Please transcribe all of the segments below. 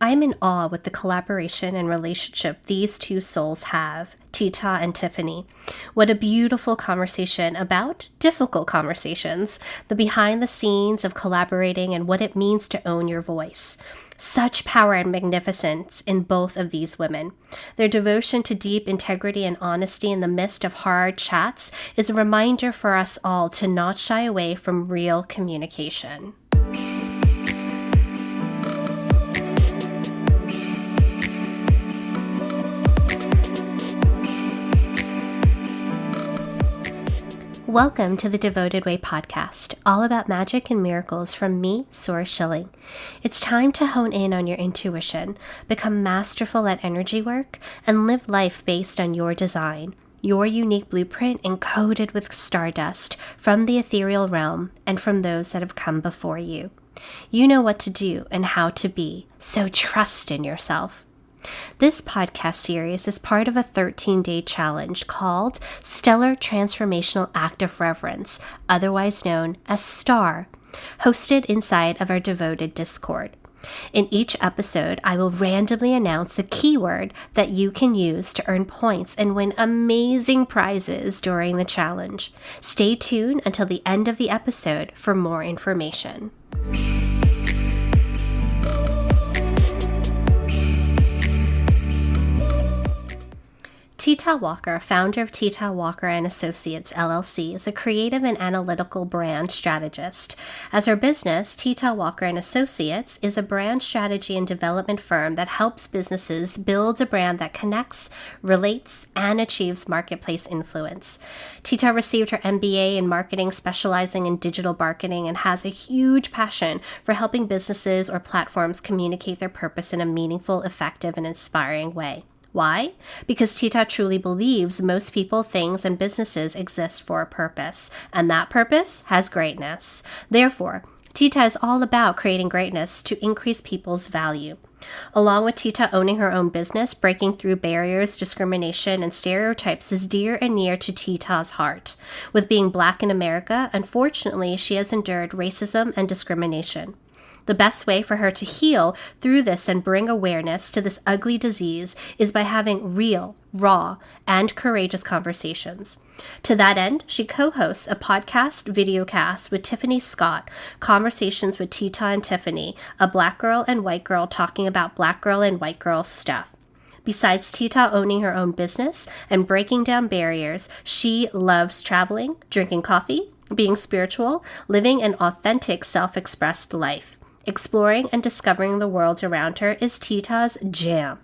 I'm in awe with the collaboration and relationship these two souls have, Tee-ta and Tiffany. What a beautiful conversation about difficult conversations, the behind the scenes of collaborating and what it means to own your voice. Such power and magnificence in both of these women. Their devotion to deep integrity and honesty in the midst of hard chats is a reminder for us all to not shy away from real communication. Welcome to the Devoted Way podcast, all about magic and miracles from me, Sora Schilling. It's time to hone in on your intuition, become masterful at energy work, and live life based on your design, your unique blueprint encoded with stardust from the ethereal realm and from those that have come before you. You know what to do and how to be, so trust in yourself. This podcast series is part of a 13-day challenge called Stellar Transformational Act of Reverence, otherwise known as STAR, hosted inside of our devoted Discord. In each episode, I will randomly announce a keyword that you can use to earn points and win amazing prizes during the challenge. Stay tuned until the end of the episode for more information. Tee-ta Walker, founder of Tee-ta Walker and Associates LLC, is a creative and analytical brand strategist. As her business, Tee-ta Walker and Associates is a brand strategy and development firm that helps businesses build a brand that connects, relates, and achieves marketplace influence. Tee-ta received her MBA in marketing, specializing in digital marketing, and has a huge passion for helping businesses or platforms communicate their purpose in a meaningful, effective, and inspiring way. Why? Because Tee-ta truly believes most people, things, and businesses exist for a purpose, and that purpose has greatness. Therefore, Tee-ta is all about creating greatness to increase people's value. Along with Tee-ta owning her own business, breaking through barriers, discrimination, and stereotypes is dear and near to Tee-ta's heart. With being Black in America, unfortunately, she has endured racism and discrimination. The best way for her to heal through this and bring awareness to this ugly disease is by having real, raw, and courageous conversations. To that end, she co-hosts a podcast videocast with Tiffany Scott, Conversations with Tee-ta and Tiffany, a Black girl and white girl talking about Black girl and white girl stuff. Besides Tee-ta owning her own business and breaking down barriers, she loves traveling, drinking coffee, being spiritual, living an authentic self-expressed life. Exploring and discovering the world around her is Tee-ta's jam.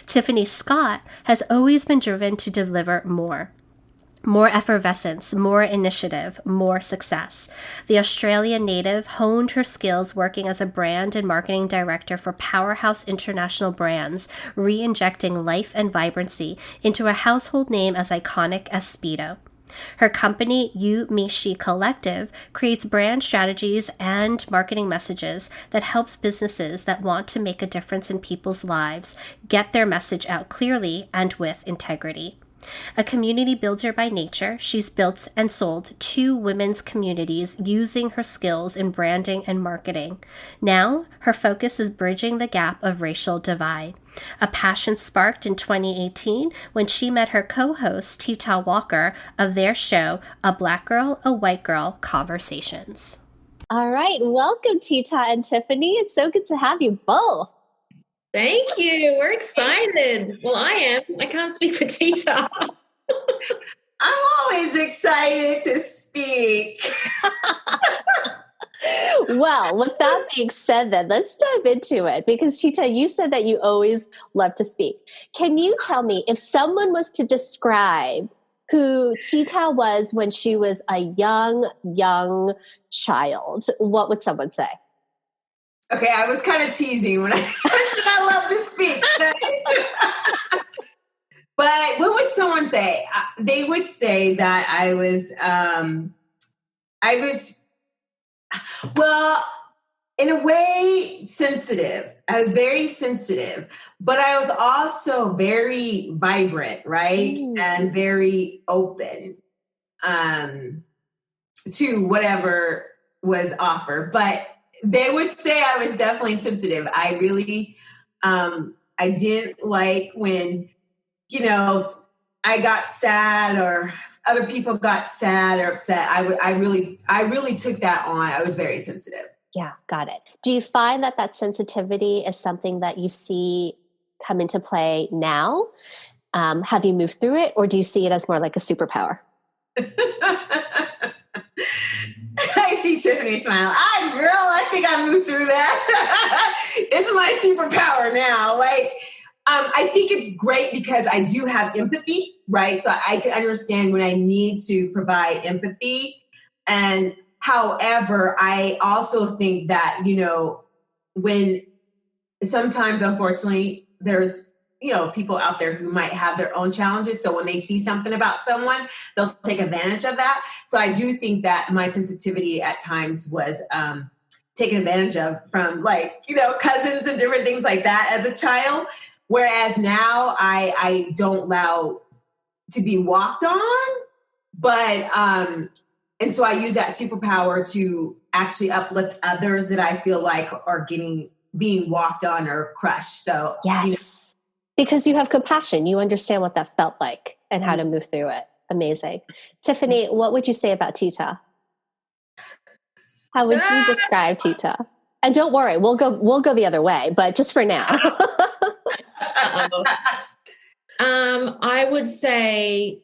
Tiffany Scott has always been driven to deliver more. More effervescence, more initiative, more success. The Australian native honed her skills working as a brand and marketing director for powerhouse international brands, re-injecting life and vibrancy into a household name as iconic as Speedo. Her company, You, Me, She Collective, creates brand strategies and marketing messages that helps businesses that want to make a difference in people's lives get their message out clearly and with integrity. A community builder by nature, she's built and sold 2 women's communities using her skills in branding and marketing. Now, her focus is bridging the gap of racial divide. A passion sparked in 2018 when she met her co-host, Tee-ta Walker, of their show, A Black Girl, a White Girl, Conversations. All right, welcome, Tee-ta and Tiffany. It's so good to have you both. Thank you. We're excited. Well, I am. I can't speak for Tee-ta. I'm always excited to speak. Well, with that being said, then let's dive into it because Tee-ta, you said that you always love to speak. Can you tell me if someone was to describe who Tee-ta was when she was a young child, what would someone say? Okay, I was kind of teasing when I said I love to speak. But what would someone say? They would say that I was, well, in a way, sensitive. I was very sensitive, but I was also very vibrant, right? And very open to whatever was offered. But they would say I was definitely sensitive. I really I didn't like when, I got sad or other people got sad or upset. I really took that on. I was very sensitive. Yeah, got it. Do you find that sensitivity is something that you see come into play now? Have you moved through it, or do you see it as more like a superpower? I see Tiffany smile. I think I moved through that. It's my superpower now. I think it's great because I do have empathy, right? So I can understand when I need to provide empathy. And however, I also think that, when sometimes, unfortunately, there's, people out there who might have their own challenges. So when they see something about someone, they'll take advantage of that. So I do think that my sensitivity at times was taken advantage of from cousins and different things like that as a child. Whereas now I don't allow to be walked on, but, and so I use that superpower to actually uplift others that I feel like are being walked on or crushed. So yes. Because you have compassion, you understand what that felt like and how to move through it. Amazing. Tiffany, what would you say about Tee-ta? How would you describe Tee-ta? And don't worry, we'll go the other way, but just for now. I would say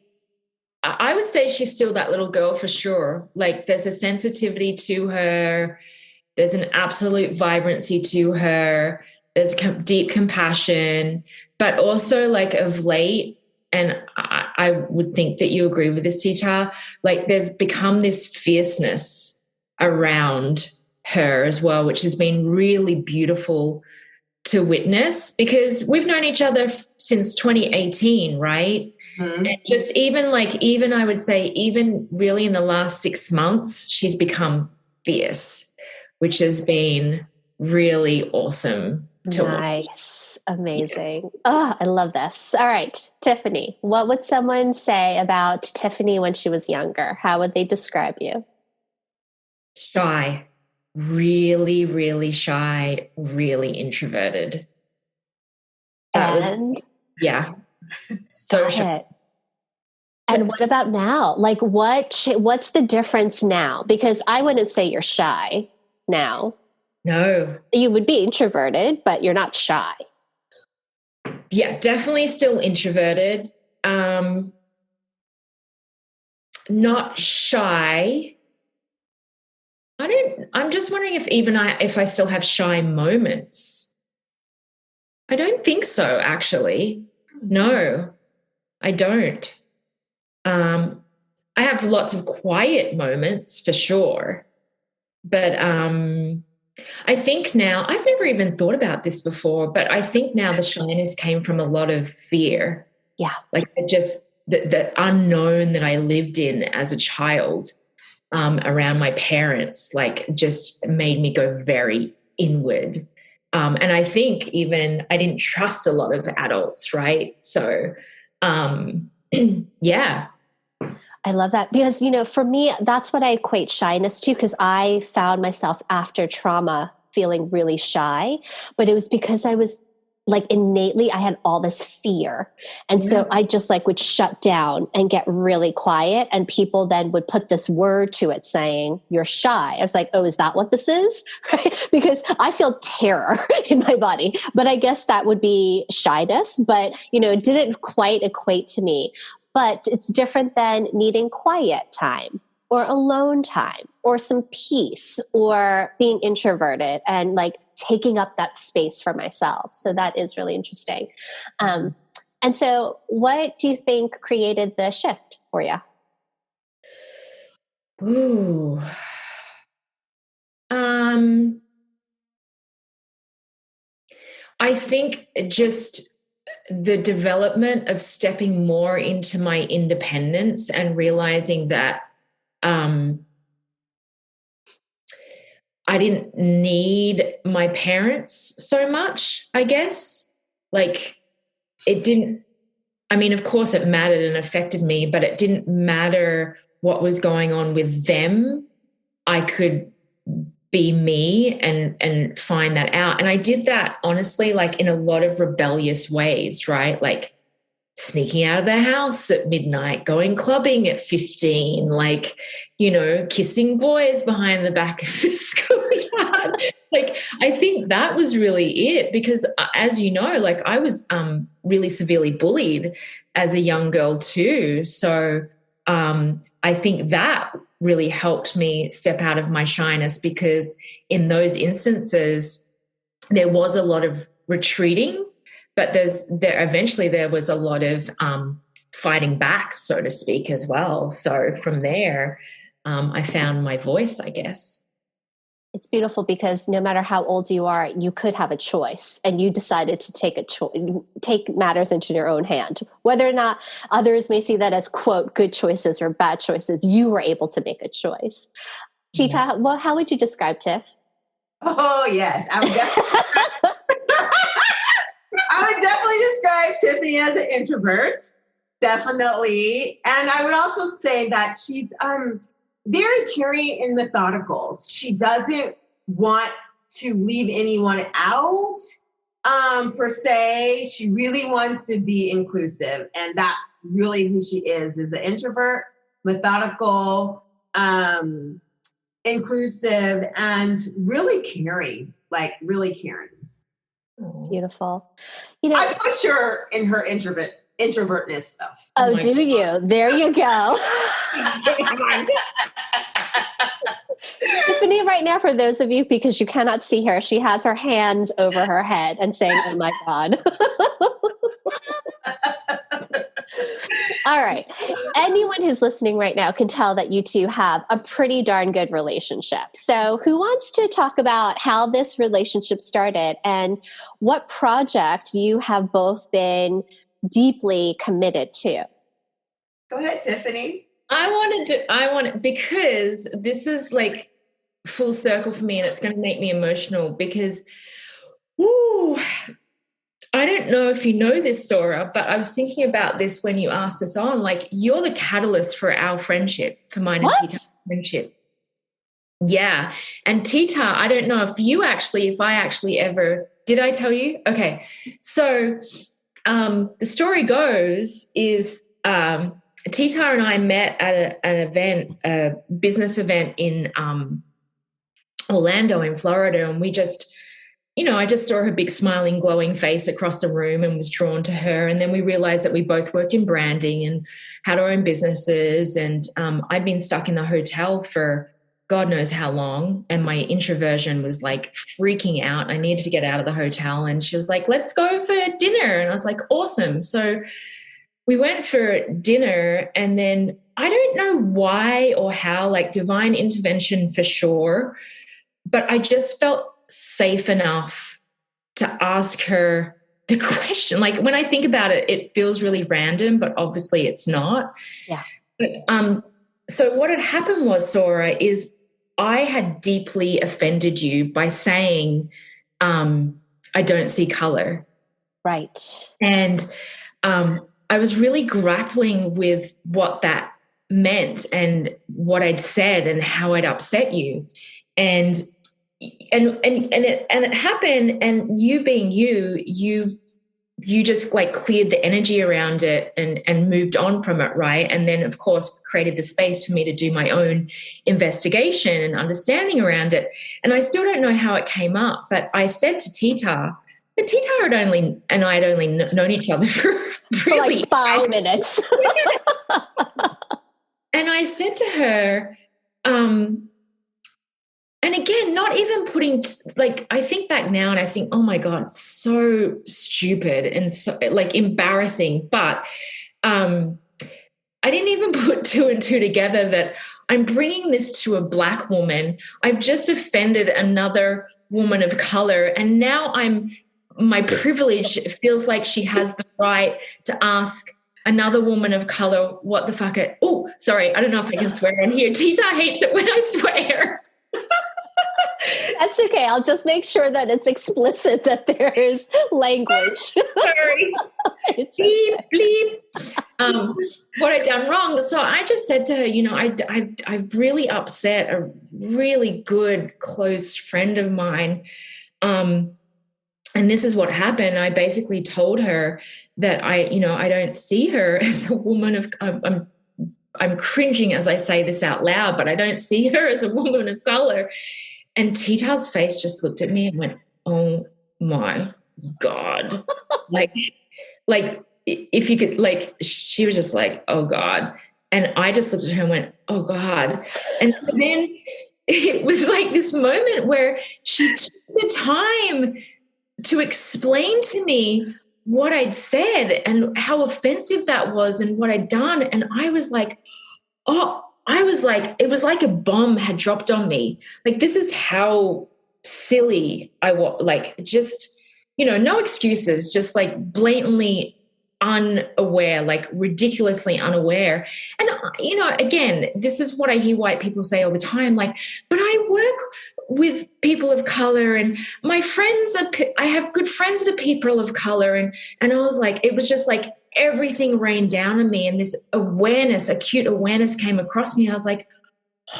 she's still that little girl for sure. Like there's a sensitivity to her. There's an absolute vibrancy to her. There's deep compassion, but also of late, and I would think that you agree with this, Tee-ta, there's become this fierceness around her as well, which has been really beautiful to witness because we've known each other since 2018, right? Mm-hmm. And just even I would say even really in the last 6 months, she's become fierce, which has been really awesome to nice. Watch. Amazing. Yeah. Oh, I love this. All right, Tiffany, what would someone say about Tiffany when she was younger? How would they describe you? Shy. Really, really shy, really introverted. So shy. And what about now? What's the difference now? Because I wouldn't say you're shy now. No. You would be introverted, but you're not shy. Yeah, definitely still introverted. Not shy. I'm just wondering if I still have shy moments. I don't think so, actually. No, I don't. I have lots of quiet moments for sure. But I think now, I've never even thought about this before, but I think now the shyness came from a lot of fear. Yeah. Just the unknown that I lived in as a child around my parents, just made me go very inward. And I think even I didn't trust a lot of adults, right? So, yeah. I love that because, for me, that's what I equate shyness to because I found myself after trauma feeling really shy, but it was because I was innately, I had all this fear. And so I just would shut down and get really quiet. And people then would put this word to it saying, you're shy. I was like, oh, is that what this is? Right? Because I feel terror in my body, but I guess that would be shyness, but it didn't quite equate to me. But it's different than needing quiet time or alone time or some peace or being introverted and taking up that space for myself. So that is really interesting. And so what do you think created the shift for you? Ooh. I think just the development of stepping more into my independence and realizing that I didn't need my parents so much, I guess. It didn't, of course it mattered and affected me, but it didn't matter what was going on with them. I could be me and find that out. And I did that honestly, like in a lot of rebellious ways, right? Like sneaking out of the house at midnight, going clubbing at 15, like, you know, kissing boys behind the back of the schoolyard. Like, I think that was really it, because as you know, like I was really severely bullied as a young girl too. So I think that really helped me step out of my shyness, because in those instances, there was a lot of retreating, but eventually there was a lot of fighting back, so to speak, as well. So from there, I found my voice, I guess. It's beautiful because no matter how old you are, you could have a choice, and you decided to take matters into your own hand. Whether or not others may see that as, quote, good choices or bad choices, you were able to make a choice. Tee-ta, well, how would you describe Tiff? Oh, yes. I would definitely describe Tiffany as an introvert. Definitely. And I would also say that she's very caring and methodical. She doesn't want to leave anyone out, per se. She really wants to be inclusive. And that's really who she is an introvert, methodical, inclusive, and really caring, like really caring. Beautiful. You know, I push her in her introvertness stuff. Oh, do God. You? There you go. Tiffany, right now, for those of you, because you cannot see her, she has her hands over her head and saying, oh my God. All right. Anyone who's listening right now can tell that you two have a pretty darn good relationship. So who wants to talk about how this relationship started and what project you have both been deeply committed to? Go ahead, Tiffany. Because this is like full circle for me, and it's going to make me emotional because, I don't know if you know this, Sora, but I was thinking about this when you asked us on. Like, you're the catalyst for our friendship, for mine and Tee-ta friendship. Yeah. And Tee-ta, I don't know if I actually ever, did I tell you? Okay. So the story goes is Tee-ta and I met at an event, a business event in Orlando in Florida, and we just, I just saw her big smiling, glowing face across the room and was drawn to her. And then we realized that we both worked in branding and had our own businesses. And I'd been stuck in the hotel for God knows how long. And my introversion was like freaking out. I needed to get out of the hotel. And she was like, let's go for dinner. And I was like, awesome. So we went for dinner, and then I don't know why or how, like divine intervention for sure, but I just felt safe enough to ask her the question. Like, when I think about it, it feels really random, but obviously it's not. Yeah. But so what had happened was, Sora, is I had deeply offended you by saying I don't see color. Right. And I was really grappling with what that meant and what I'd said and how I'd upset you. And it happened, and you being you just like cleared the energy around it and moved on from it, right? And then of course created the space for me to do my own investigation and understanding around it. And I still don't know how it came up, but I said to Tee-ta, but Tee-ta had only known each other for really like 5 minutes. And I said to her, and again, not even putting, like, I think back now and I think, oh my God, so stupid and so like embarrassing. But I didn't even put 2 and 2 together that I'm bringing this to a Black woman. I've just offended another woman of color. And now my privilege feels like she has the right to ask another woman of color what the fuck sorry, I don't know if I can swear on here. Tee-ta hates it when I swear. That's okay. I'll just make sure that it's explicit that there is language. Sorry. Bleep, bleep. What I'd done wrong. So I just said to her, I've really upset a really good, close friend of mine. And this is what happened. I basically told her that I don't see her as a woman of, I'm cringing as I say this out loud, but I don't see her as a woman of color. And Tee-ta's face just looked at me and went, oh my God. like if you could, she was just like, oh God. And I just looked at her and went, oh God. And then it was like this moment where she took the time to explain to me what I'd said and how offensive that was and what I'd done. And I was like, it was like a bomb had dropped on me. Like, this is how silly I was. Like, just, no excuses, just like blatantly unaware, like ridiculously unaware. And, again, this is what I hear white people say all the time. Like, but I work with people of color and my friends I have good friends that are people of color. And I was like, it was just like, everything rained down on me and this awareness, acute awareness came across me. I was like,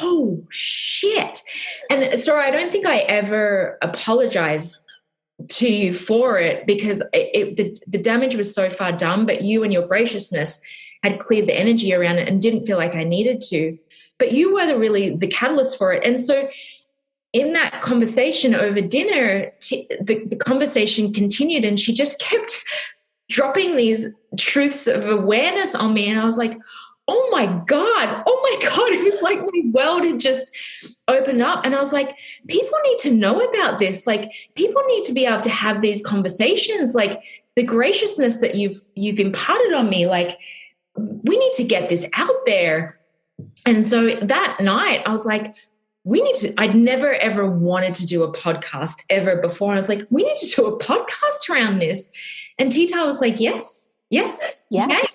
oh shit. And so I don't think I ever apologized to you for it because the damage was so far done, but you and your graciousness had cleared the energy around it and didn't feel like I needed to. But you were really the catalyst for it. And so in that conversation over dinner, the conversation continued and she just kept dropping these truths of awareness on me. And I was like, oh my God. It was like my world had just opened up. And I was like, people need to know about this. Like, people need to be able to have these conversations. Like, the graciousness that you've imparted on me, like, we need to get this out there. And so that night I was like, I'd never ever wanted to do a podcast ever before. And I was like, we need to do a podcast around this. And Tee-ta was like, yes. Okay.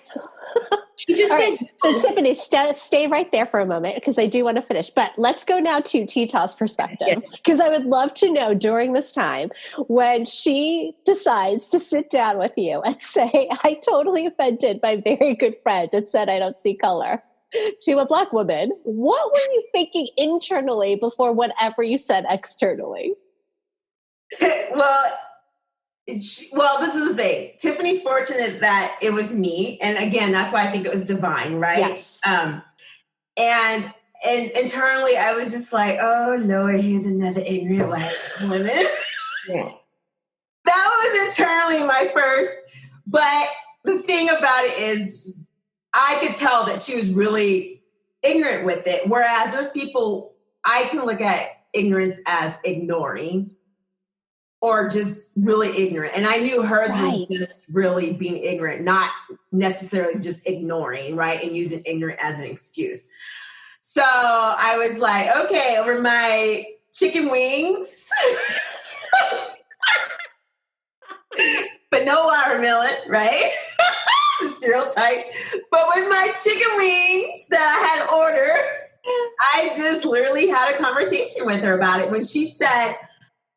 She just said, right. So Tiffany, stay right there for a moment because I do want to finish. But let's go now to Tee-ta's perspective because I would love to know during this time when she decides to sit down with you and say, I totally offended my very good friend and said I don't see color to a Black woman. What were you thinking internally before whatever you said externally? Well, this is the thing. Tiffany's fortunate that it was me. And again, that's why I think it was divine, right? Yes. And internally, I was just like, oh, Lord, here's another ignorant white woman. Yeah. That was internally my first. But the thing about it is I could tell that she was really ignorant with it. Whereas there's people, I can look at ignorance as ignoring or just really ignorant. And I knew hers was just really being ignorant, not necessarily just ignoring, right? And using ignorant as an excuse. So I was like, okay, over my chicken wings, but no watermelon, right? The stereotype. But with my chicken wings that I had ordered, I just literally had a conversation with her about it when she said,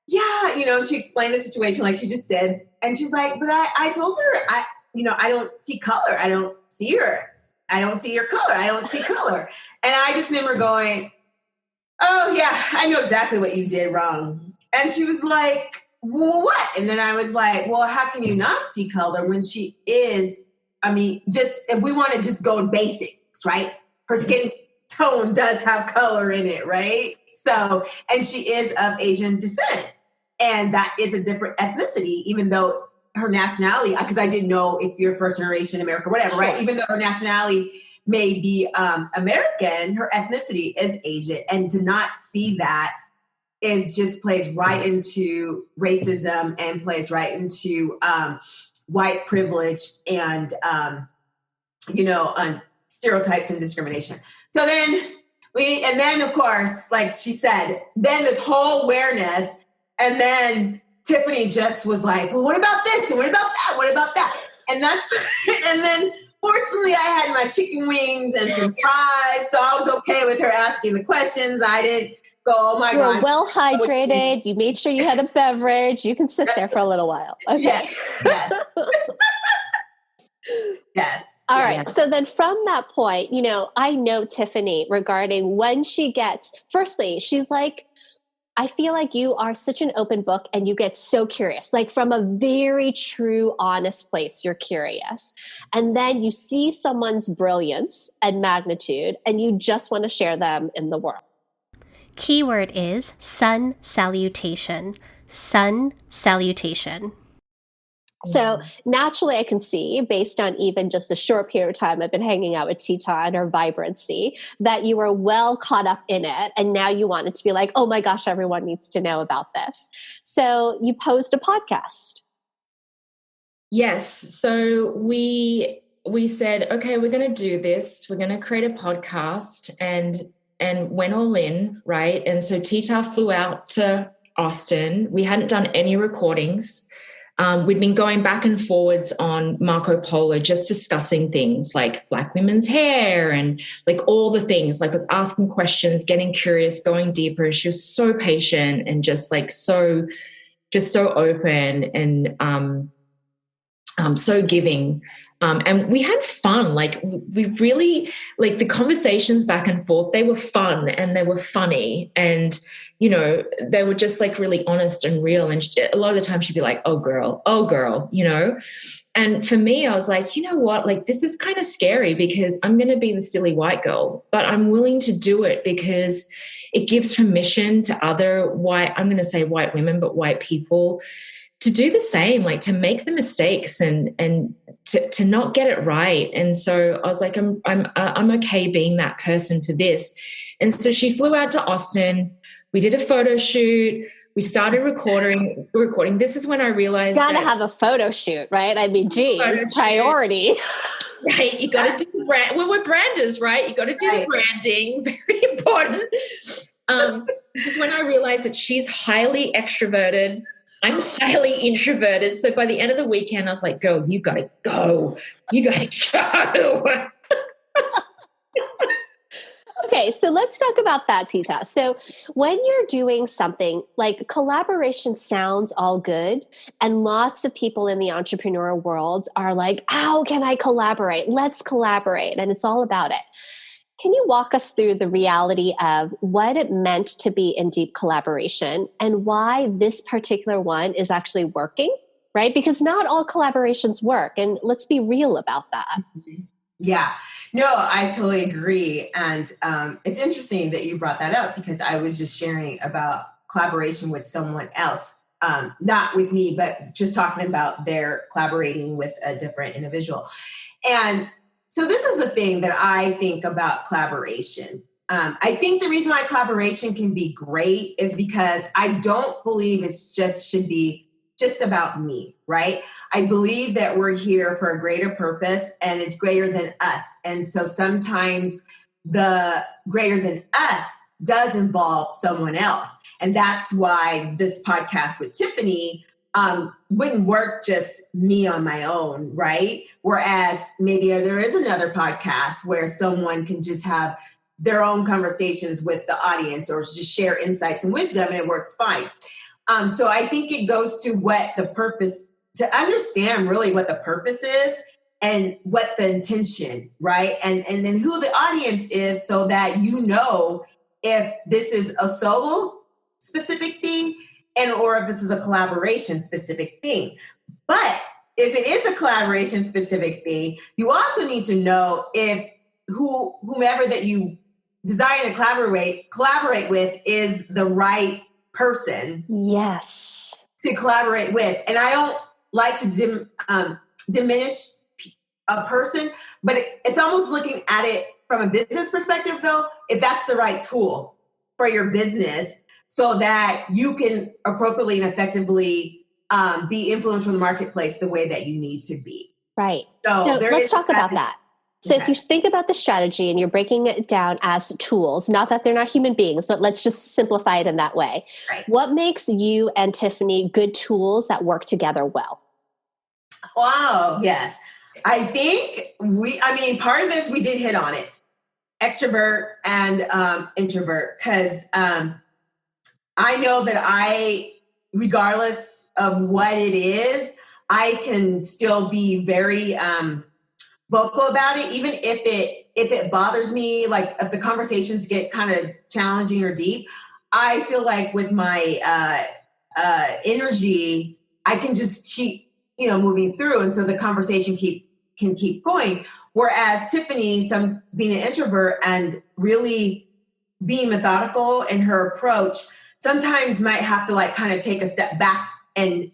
yeah, she explained the situation like she just did. And she's like, but I told her, I don't see color. I don't see her. I don't see your color. I don't see color. And I just remember going, oh yeah, I know exactly what you did wrong. And she was like, well, what? And then I was like, well, how can you not see color when she is, just if we want to just go to basics, right? Her skin tone does have color in it, right? So, and she is of Asian descent. And that is a different ethnicity, even though her nationality, because I didn't know if you're first generation American, whatever, right? Even though her nationality may be American, her ethnicity is Asian. And to not see that is just plays right into racism and plays right into white privilege and, on stereotypes and discrimination. So then of course, like she said, then this whole awareness. And then Tiffany just was like, well, what about this? And what about that? What about that? And then fortunately I had my chicken wings and some fries. So I was okay with her asking the questions. I didn't Oh my You were gosh. well hydrated. You made sure you had a beverage. You can sit there for a little while. Okay. Yes. Yes. All right. So then from that point, I know Tiffany regarding when she gets, firstly, she's like, I feel like you are such an open book and you get so curious, like from a very true, honest place, you're curious. And then you see someone's brilliance and magnitude and you just want to share them in the world. Keyword is sun salutation. Sun salutation. So naturally, I can see, based on even just a short period of time I've been hanging out with Tee-ta and her vibrancy, that you were well caught up in it. And now you want it to be like, oh my gosh, everyone needs to know about this. So you posed a podcast. Yes. So we said, okay, we're going to do this. We're going to create a podcast and went all in, right? And so Tee-ta flew out to Austin. We hadn't done any recordings. We'd been going back and forwards on Marco Polo, just discussing things like Black women's hair and like all the things. Like I was asking questions, getting curious, going deeper. She was so patient and just so open and so giving. And we had fun. Like we really, like the conversations back and forth, they were fun and they were funny. And, they were just like really honest and real. And a lot of the time she'd be like, oh girl. And for me, I was like, you know what, like this is kind of scary because I'm going to be the silly white girl, but I'm willing to do it because it gives permission to other I'm going to say white women, but white people to do the same, like to make the mistakes and to not get it right. And so I was like, I'm okay being that person for this. And so she flew out to Austin. We did a photo shoot. We started recording. This is when I realized you gotta have a photo shoot, right? I mean, geez, priority. Right. You got to do the brand. Well, we're branders, right? You got to do the branding. Very important. This is when I realized that she's highly extroverted. I'm highly introverted. So by the end of the weekend, I was like, girl, you got to go. You got to go. Okay, so let's talk about that, Tee-ta. So when you're doing something like collaboration sounds all good, and lots of people in the entrepreneur world are like, how can I collaborate? Let's collaborate. And it's all about it. Can you walk us through the reality of what it meant to be in deep collaboration and why this particular one is actually working, right? Because not all collaborations work. And let's be real about that. Yeah, no, I totally agree. And it's interesting that you brought that up because I was just sharing about collaboration with someone else, not with me, but just talking about their collaborating with a different individual. And so this is the thing that I think about collaboration. I think the reason why collaboration can be great is because I don't believe should be just about me, right? I believe that we're here for a greater purpose and it's greater than us. And so sometimes the greater than us does involve someone else. And that's why this podcast with Tiffany wouldn't work just me on my own, right? Whereas maybe there is another podcast where someone can just have their own conversations with the audience or just share insights and wisdom and it works fine. So I think it goes to what the purpose, to understand really what the purpose is and what the intention, right? And then who the audience is so that you know if this is a solo specific thing and or if this is a collaboration specific thing. But if it is a collaboration specific thing, you also need to know if whomever that you desire to collaborate with is the right person. Yes. To collaborate with. And I don't like to diminish a person, but it's almost looking at it from a business perspective though, if that's the right tool for your business so that you can appropriately and effectively be influential in the marketplace the way that you need to be. Right. So let's talk about that. So if you think about the strategy and you're breaking it down as tools, not that they're not human beings, but let's just simplify it in that way. Right. What makes you and Tiffany good tools that work together well? Wow. Yes. I think part of this, we did hit on it, extrovert and introvert, because I know that regardless of what it is, I can still be very vocal about it, even if it bothers me, like if the conversations get kind of challenging or deep. I feel like with my energy, I can just keep, moving through. And so the conversation can keep going. Whereas Tiffany, being an introvert and really being methodical in her approach, sometimes might have to like kind of take a step back and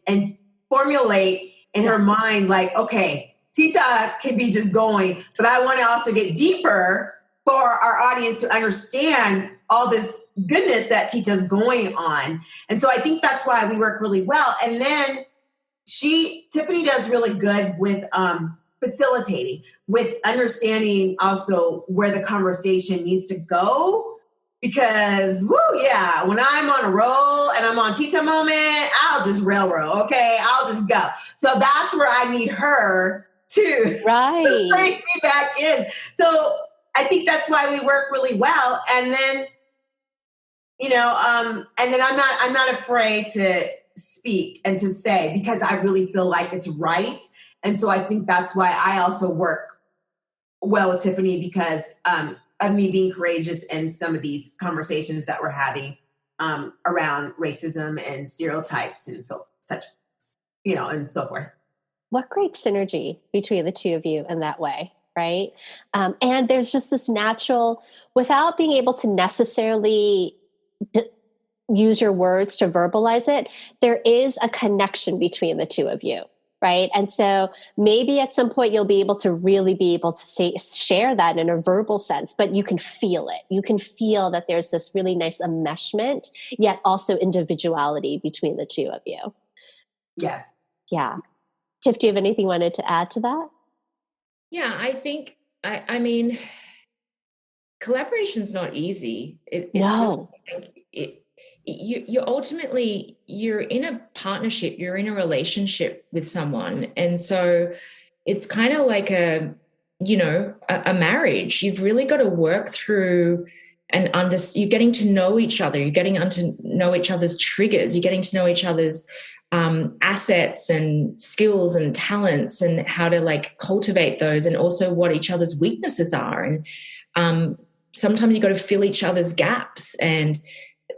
formulate in her mind, like, okay, Tee-ta can be just going, but I want to also get deeper for our audience to understand all this goodness that Tee-ta's going on. And so I think that's why we work really well. And then Tiffany does really good with facilitating, with understanding also where the conversation needs to go. Because, when I'm on a roll and I'm on Tee-ta moment, I'll just railroad, okay? I'll just go. So that's where I need her to bring me back in. So I think that's why we work really well. And then, and then I'm not afraid to speak and to say, because I really feel like it's right. And so I think that's why I also work well with Tiffany, because of me being courageous in some of these conversations that we're having around racism and stereotypes and and so forth. What great synergy between the two of you in that way, right? And there's just this natural, without being able to necessarily use your words to verbalize it, there is a connection between the two of you. Right. And so maybe at some point you'll be able to share that in a verbal sense, but you can feel it. You can feel that there's this really nice enmeshment, yet also individuality between the two of you. Yeah. Yeah. Tiff, do you have anything you wanted to add to that? Yeah, I think, I mean, collaboration's not easy. No. You ultimately, you're in a partnership, you're in a relationship with someone. And so it's kind of like a marriage. You've really got to work through and you're getting to know each other. You're getting to know each other's triggers. You're getting to know each other's assets and skills and talents, and how to like cultivate those, and also what each other's weaknesses are. And sometimes you got to fill each other's gaps. And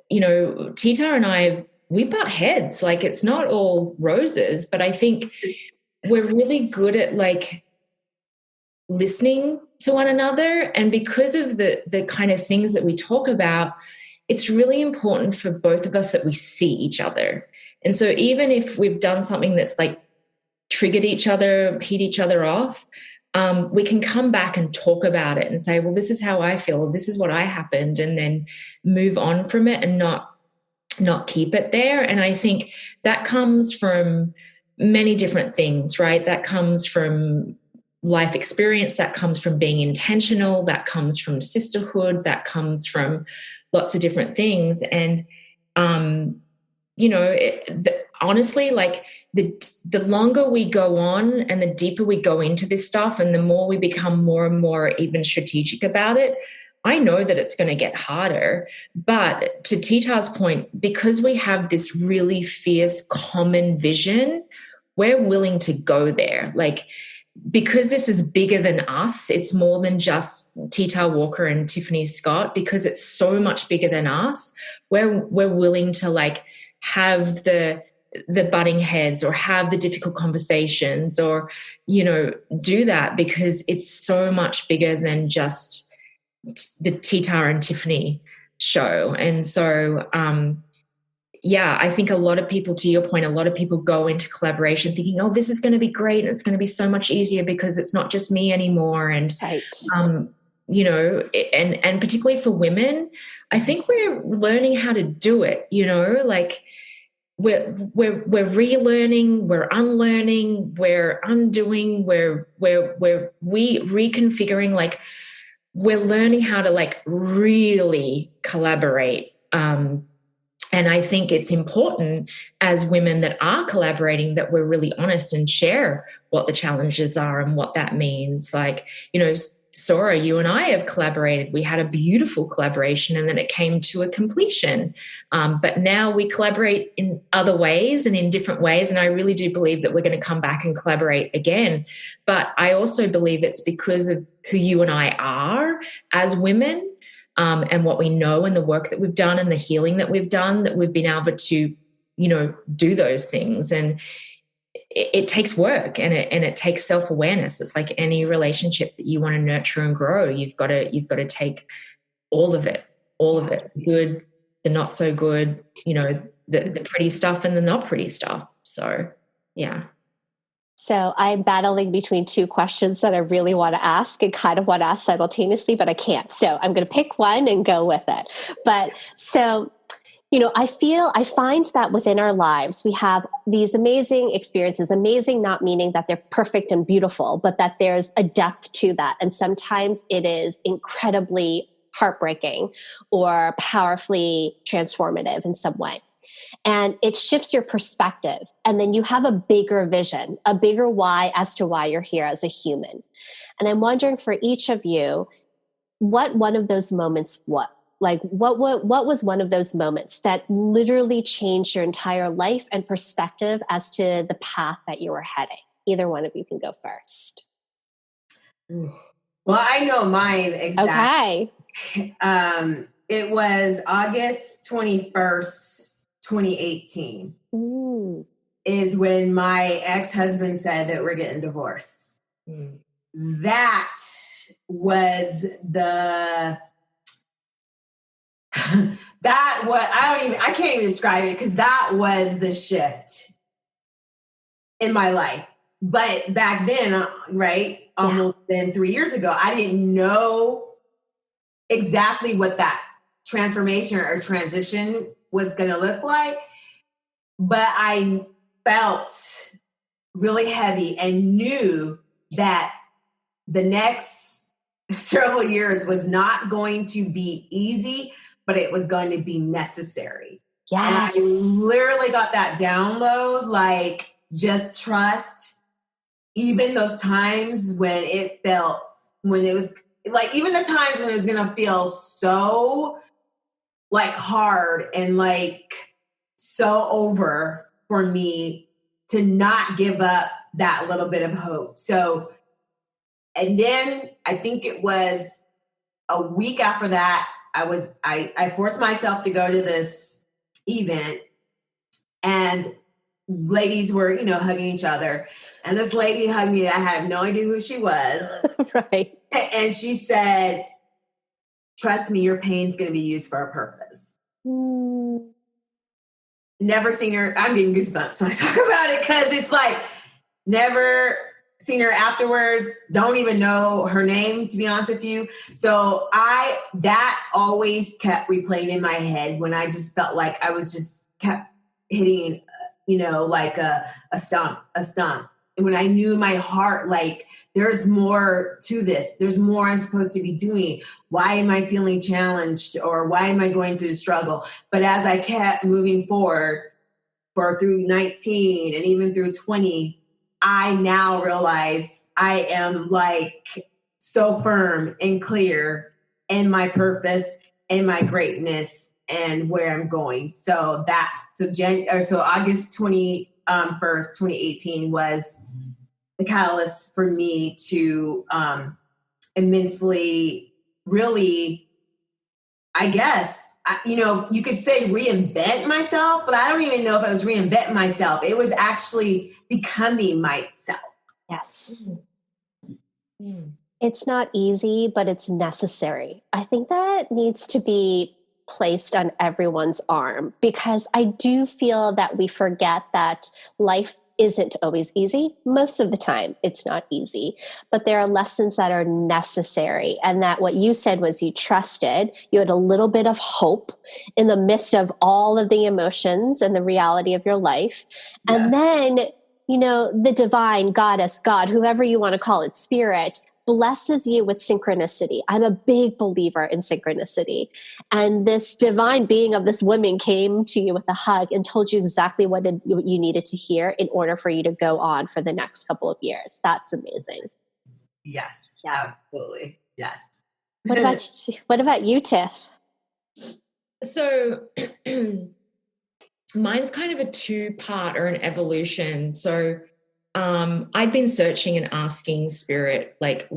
Tee-ta and I, we butt heads. Like, it's not all roses, but I think we're really good at like listening to one another. And because of the kind of things that we talk about, it's really important for both of us that we see each other. And so even if we've done something that's like triggered each other, hit each other off, we can come back and talk about it and say, well, this is how I feel, this is what happened, and then move on from it and not keep it there. And I think that comes from many different things, right? That comes from life experience, that comes from being intentional, that comes from sisterhood, that comes from lots of different things. And, honestly, like the longer we go on and the deeper we go into this stuff, and the more we become more and more even strategic about it, I know that it's going to get harder. But to Tee-ta's point, because we have this really fierce common vision, we're willing to go there. Like, because this is bigger than us, it's more than just Tee-ta Walker and Tiffany Scott, because it's so much bigger than us, we're willing to like have the butting heads, or have the difficult conversations, or do that, because it's so much bigger than just the Tee-ta and Tiffany show. And so I think a lot of people, to your point, a lot of people go into collaboration thinking, oh, this is going to be great, and it's going to be so much easier because it's not just me anymore. And right. And particularly for women, I think we're learning how to do it, like we're relearning, we're unlearning, we're undoing, we're reconfiguring, like we're learning how to like really collaborate. And I think it's important as women that are collaborating that we're really honest and share what the challenges are and what that means. Like, Sora, you and I have collaborated. We had a beautiful collaboration and then it came to a completion. But now we collaborate in other ways and in different ways. And I really do believe that we're going to come back and collaborate again. But I also believe it's because of who you and I are as women, and what we know and the work that we've done and the healing that we've done, that we've been able to, do those things. And it takes work and it takes self-awareness. It's like any relationship that you want to nurture and grow. You've got to take all of it, the good, the not so good, the pretty stuff and the not pretty stuff. So, yeah. So I'm battling between two questions that I really want to ask and kind of want to ask simultaneously, but I can't. So I'm going to pick one and go with it. But so, I find that within our lives, we have these amazing experiences, amazing not meaning that they're perfect and beautiful, but that there's a depth to that. And sometimes it is incredibly heartbreaking or powerfully transformative in some way. And it shifts your perspective. And then you have a bigger vision, a bigger why as to why you're here as a human. And I'm wondering for each of you, what one of those moments what was one of those moments that literally changed your entire life and perspective as to the path that you were heading? Either one of you can go first. Well, I know mine exactly. Okay. It was August 21st, 2018. Ooh. Is when my ex-husband said that we're getting divorced. Mm. That was I can't even describe it because that was the shift in my life. But back then, right, almost then 3 years ago, I didn't know exactly what that transformation or transition was going to look like. But I felt really heavy and knew that the next several years was not going to be easy, but it was going to be necessary. Yes. And I literally got that download, like, just trust, even those times when it was like, even the times when it was going to feel so like hard and like so over for me, to not give up that little bit of hope. So, and then I think it was a week after that, I forced myself to go to this event, and ladies were, hugging each other. And this lady hugged me. I had no idea who she was. Right. And she said, "Trust me, your pain's going to be used for a purpose." Mm. Never seen her. I'm getting goosebumps when I talk about it, because it's like, never seen her afterwards. Don't even know her name, to be honest with you. So that always kept replaying in my head when I just felt like I was just kept hitting, like a stump. And when I knew in my heart, like, there's more to this. There's more I'm supposed to be doing. Why am I feeling challenged, or why am I going through the struggle? But as I kept moving forward through 19 and even through 20, I now realize I am like so firm and clear in my purpose and my greatness and where I'm going. So August 21st, 2018 was the catalyst for me to immensely, really, I guess, you could say reinvent myself, but I don't even know if I was reinventing myself. It was actually becoming myself. Yes. Mm. It's not easy, but it's necessary. I think that needs to be placed on everyone's arm, because I do feel that we forget that life isn't always easy. Most of the time, it's not easy, but there are lessons that are necessary. And that what you said was you trusted, you had a little bit of hope in the midst of all of the emotions and the reality of your life. Yes. And then, the divine, goddess, God, whoever you want to call it, spirit, blesses you with synchronicity. I'm a big believer in synchronicity. And this divine being of this woman came to you with a hug and told you exactly what you needed to hear in order for you to go on for the next couple of years. That's amazing. Yes, Yeah. absolutely. Yes. What about you, Tiff? So mine's kind of a two-part or an evolution. So I'd been searching and asking spirit, like,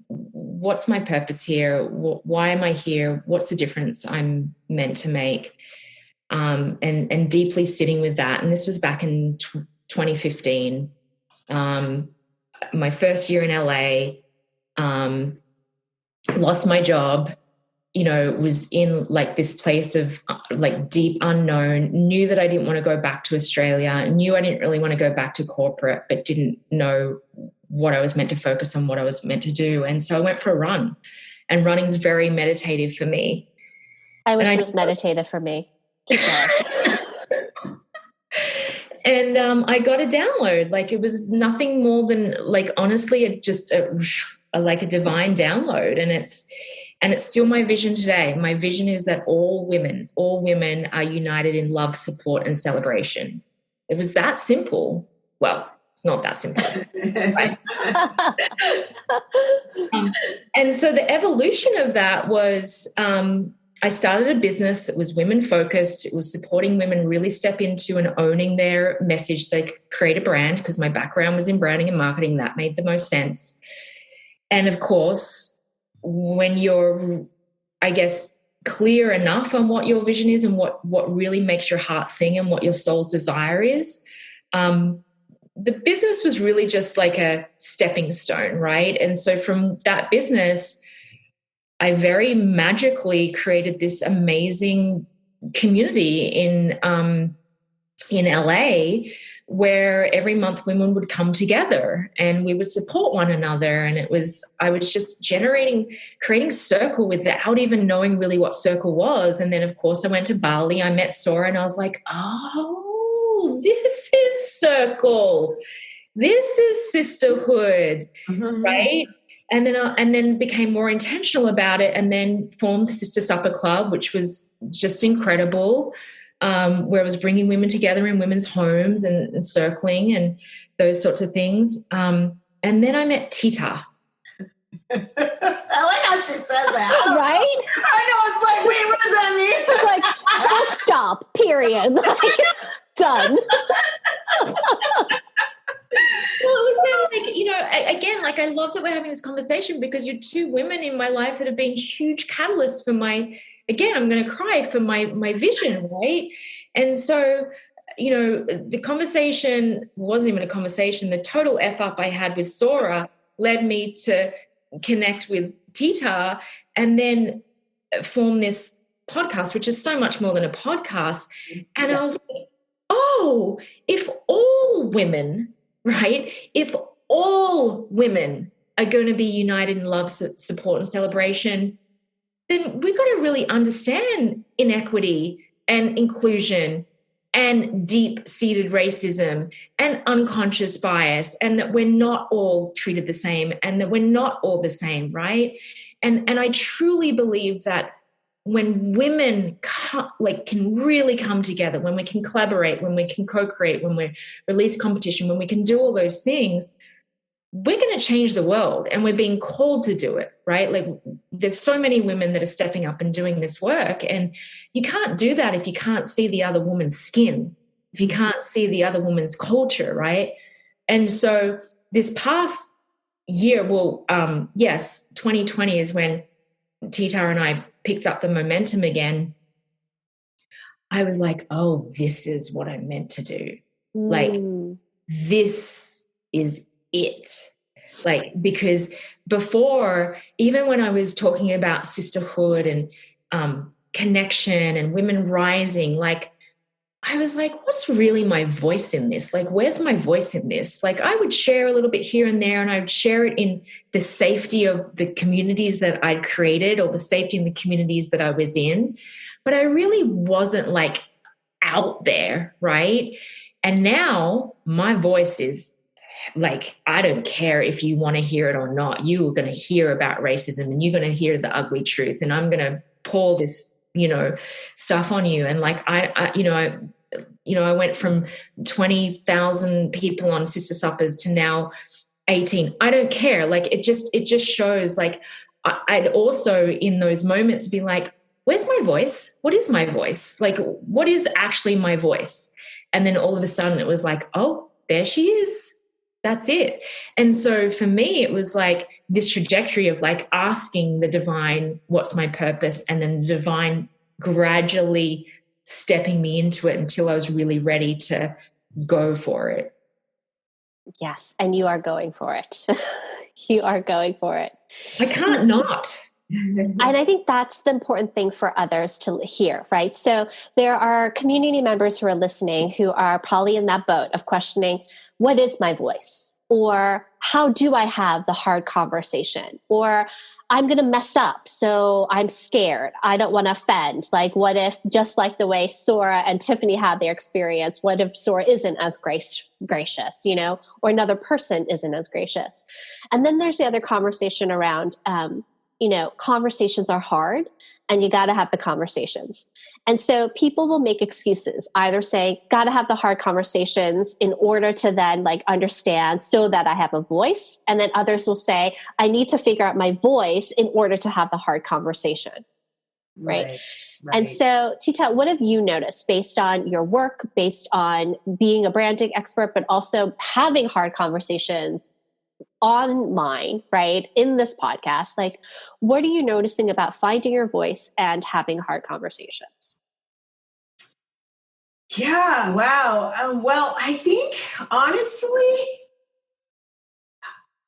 what's my purpose here? Why am I here? What's the difference I'm meant to make? And deeply sitting with that. And this was back in 2015, my first year in LA, lost my job, was in like this place of like deep unknown, knew that I didn't want to go back to Australia, knew I didn't really want to go back to corporate, but didn't know what I was meant to focus on, what I was meant to do. And so I went for a run, and running's very meditative for me. I wish it was meditative for me. Keep going. And I got a download. Like, it was nothing more than, like, honestly, just like a divine download. And it's still my vision today. My vision is that all women are united in love, support, and celebration. It was that simple. Well, it's not that simple. Right? And so the evolution of that was I started a business that was women focused. It was supporting women really step into and owning their message. They could create a brand, because my background was in branding and marketing. That made the most sense. And of course, when you're, I guess, clear enough on what your vision is and what really makes your heart sing and what your soul's desire is, the business was really just like a stepping stone, right? And so from that business, I very magically created this amazing community in LA, where every month women would come together and we would support one another. And I was just creating circle without even knowing really what circle was. And then of course I went to Bali, I met Sora, and I was like, oh, this is circle. This is sisterhood, right? And then became more intentional about it, and then formed the Sister Supper Club, which was just incredible, where I was bringing women together in women's homes and circling and those sorts of things. And then I met Tee-ta. I like how she says that. Right? I know, it's like, wait, what does that mean? It's like, full stop, period. Like, done. Well, again, like, I love that we're having this conversation, because you're two women in my life that have been huge catalysts for I'm going to cry, for my vision, right? And so, the conversation wasn't even a conversation. The total F up I had with Sora led me to connect with Tee-ta and then form this podcast, which is so much more than a podcast. And I was like, oh, if all women, right? If all women are going to be united in love, support, and celebration, then we've got to really understand inequity and inclusion and deep-seated racism and unconscious bias, and that we're not all treated the same, and that we're not all the same, right? And I truly believe that when women can really come together, when we can collaborate, when we can co-create, when we release competition, when we can do all those things, we're going to change the world, and we're being called to do it, right? Like, there's so many women that are stepping up and doing this work, and you can't do that if you can't see the other woman's skin, if you can't see the other woman's culture, right? And so this past year, 2020 is when Tee-ta and I picked up the momentum again. I was like, oh, this is what I'm meant to do. Like, this is it. Like, because before, even when I was talking about sisterhood and connection and women rising, like, I was like, what's really my voice in this? Like, where's my voice in this? Like, I would share a little bit here and there, and I would share it in the safety of the communities that I'd created, or the safety in the communities that I was in. But I really wasn't like out there, right? And now my voice is like, I don't care if you want to hear it or not. You are going to hear about racism, and you're going to hear the ugly truth, and I'm going to pour this, stuff on you. And like, I went from 20,000 people on Sister Suppers to now 18. I don't care. Like, it just shows, like, I'd also in those moments be like, where's my voice? What is my voice? Like, what is actually my voice? And then all of a sudden it was like, oh, there she is. That's it. And so for me, it was like this trajectory of like asking the divine, what's my purpose? And then the divine gradually stepping me into it until I was really ready to go for it. Yes. And you are going for it. You are going for it. I can't not. And I think that's the important thing for others to hear, right? So there are community members who are listening who are probably in that boat of questioning, what is my voice? Or how do I have the hard conversation? Or I'm going to mess up, so I'm scared. I don't want to offend. Like, what if, just like the way Sora and Tiffany had their experience, what if Sora isn't as gracious, or another person isn't as gracious? And then there's the other conversation around, conversations are hard and you got to have the conversations. And so people will make excuses, either say, got to have the hard conversations in order to then like understand so that I have a voice. And then others will say, I need to figure out my voice in order to have the hard conversation. Right. And so, Tee-ta, what have you noticed based on your work, based on being a branding expert, but also having hard conversations online, right, in this podcast? Like, what are you noticing about finding your voice and having hard conversations? Yeah, wow. Well, I think honestly,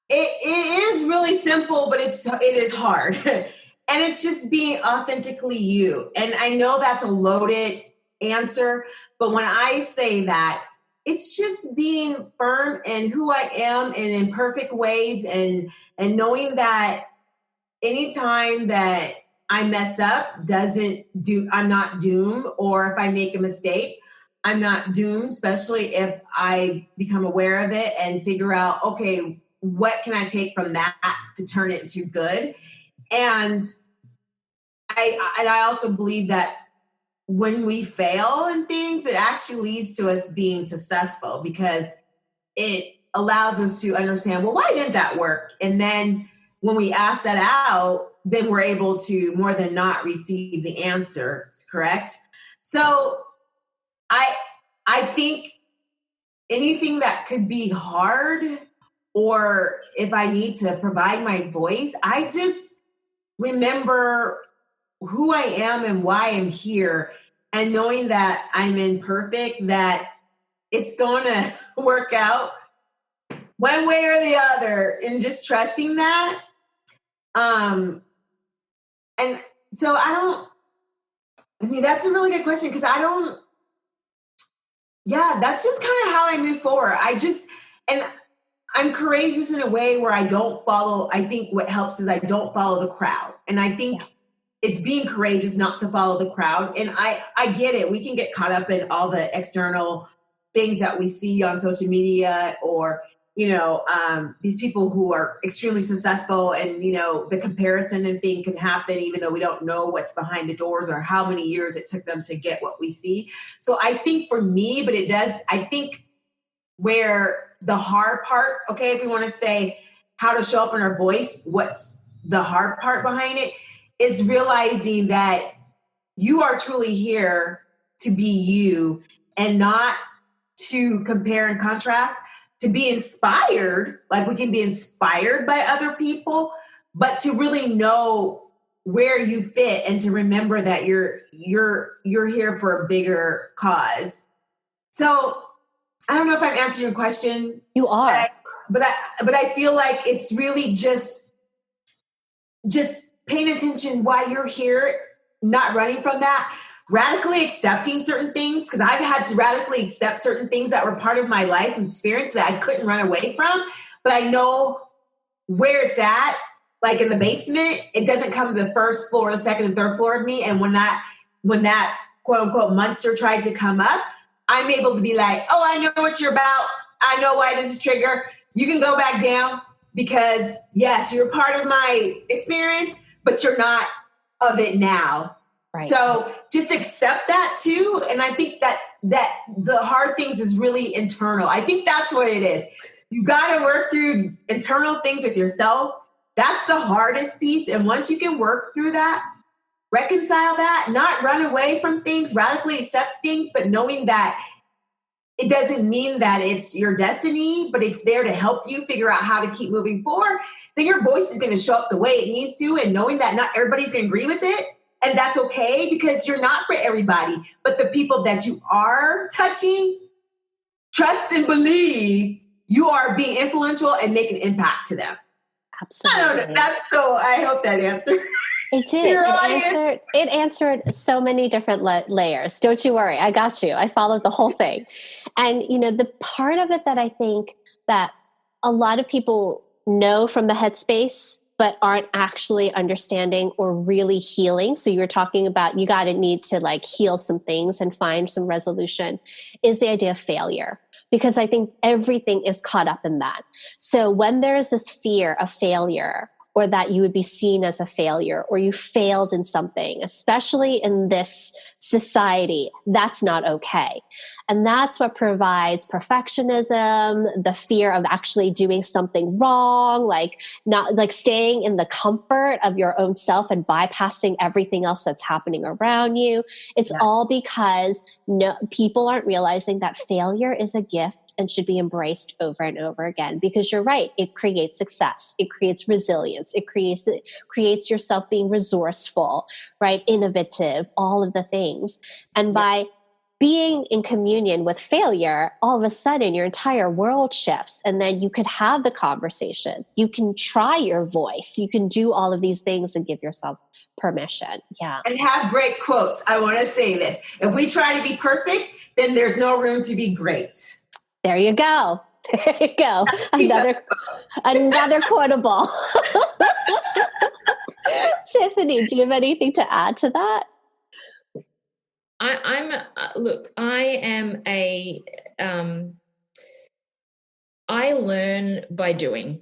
it is really simple, but it is hard. And it's just being authentically you. And I know that's a loaded answer, but when I say that, it's just being firm in who I am and in perfect ways, and knowing that anytime that I mess up I'm not doomed, or if I make a mistake, I'm not doomed, especially if I become aware of it and figure out, okay, what can I take from that to turn it into good? And I also believe that when we fail in things, it actually leads to us being successful, because it allows us to understand, well, why didn't that work? And then when we ask that out, then we're able to more than not receive the answers, correct? So I think anything that could be hard, or if I need to provide my voice, I just remember who I am and why I'm here, and knowing that I'm imperfect, that it's going to work out one way or the other, and just trusting that. And so that's a really good question, because that's just kind of how I move forward. And I'm courageous in a way where I think what helps is I don't follow the crowd. And I think it's being courageous not to follow the crowd. And I get it. We can get caught up in all the external things that we see on social media, or, these people who are extremely successful, and, the comparison and thing can happen even though we don't know what's behind the doors or how many years it took them to get what we see. So I think for me, I think where the hard part, okay, if we want to say how to show up in our voice, what's the hard part behind it, is realizing that you are truly here to be you, and not to compare and contrast, to be inspired. Like, we can be inspired by other people, but to really know where you fit, and to remember that you're here for a bigger cause. So I don't know if I'm answering your question. You are. But I feel like it's really just paying attention why you're here, not running from that, radically accepting certain things, because I've had to radically accept certain things that were part of my life and experience that I couldn't run away from, but I know where it's at. Like in the basement, it doesn't come to the first floor, the second and third floor of me. And when that quote unquote monster tries to come up, I'm able to be like, oh, I know what you're about. I know why this is trigger. You can go back down, because yes, you're part of my experience, but you're not of it now. Right. So just accept that too. And I think that the hard things is really internal. I think that's what it is. You got to work through internal things with yourself That's the hardest piece. And once you can work through that, reconcile that, not run away from things, radically accept things, but knowing that it doesn't mean that it's your destiny, but it's there to help you figure out how to keep moving forward, then your voice is going to show up the way it needs to. And knowing that not everybody's going to agree with it, and that's okay, because you're not for everybody. But the people that you are touching, trust and believe you are being influential and make an impact to them. Absolutely. I don't know. I hope that answered. It did. It answered so many different layers. Don't you worry. I got you. I followed the whole thing. And, the part of it that I think that a lot of people know from the headspace, but aren't actually understanding or really healing. So you were talking about, you got to need to like heal some things and find some resolution, is the idea of failure. Because I think everything is caught up in that. So when there's this fear of failure, or that you would be seen as a failure, or you failed in something, especially in this society, that's not okay. And that's what provides perfectionism, the fear of actually doing something wrong, like not like staying in the comfort of your own self and bypassing everything else that's happening around you. It's all because people aren't realizing that failure is a gift and should be embraced over and over again. Because you're right, it creates success, it creates resilience, it creates yourself being resourceful, right? Innovative, all of the things. And by being in communion with failure, all of a sudden your entire world shifts, and then you could have the conversations. You can try your voice. You can do all of these things and give yourself permission. Yeah. And have great quotes. I want to say this. If we try to be perfect, then there's no room to be great. There you go. There you go. Another quotable. Tiffany, do you have anything to add to that? I learn by doing.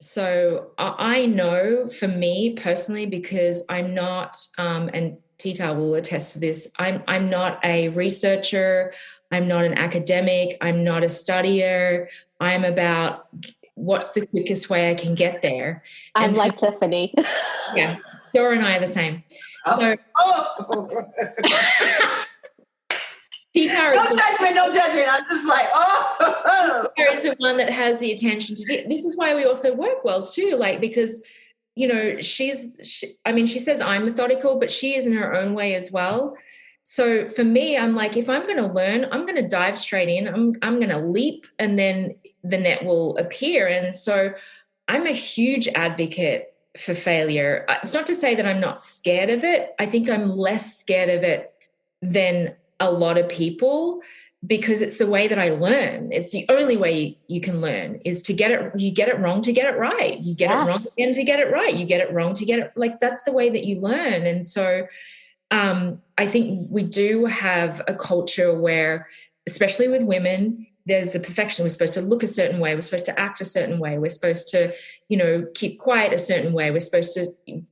So I know for me personally, because I'm not, and Tee-ta will attest to this, I'm not a researcher, I'm not an academic, I'm not a studier. I'm about what's the quickest way I can get there. I'm like Tiffany. Yeah, Sarah and I are the same. So, Tee-ta no judgment. I'm just like, Tee-ta is the one that has the attention to. This is why we also work well too, like because she says I'm methodical, but she is in her own way as well. So for me, I'm like, if I'm going to learn, I'm going to dive straight in. I'm going to leap, and then the net will appear. And so I'm a huge advocate for failure. It's not to say that I'm not scared of it. I think I'm less scared of it than a lot of people, because it's the way that I learn. It's the only way you can learn, is to get it. You get it wrong to get it right. You get it wrong again to get it right. You get it wrong to get it, like, that's the way that you learn. And so I think we do have a culture where, especially with women, there's the perfection. We're supposed to look a certain way. We're supposed to act a certain way. We're supposed to, keep quiet a certain way. We're supposed to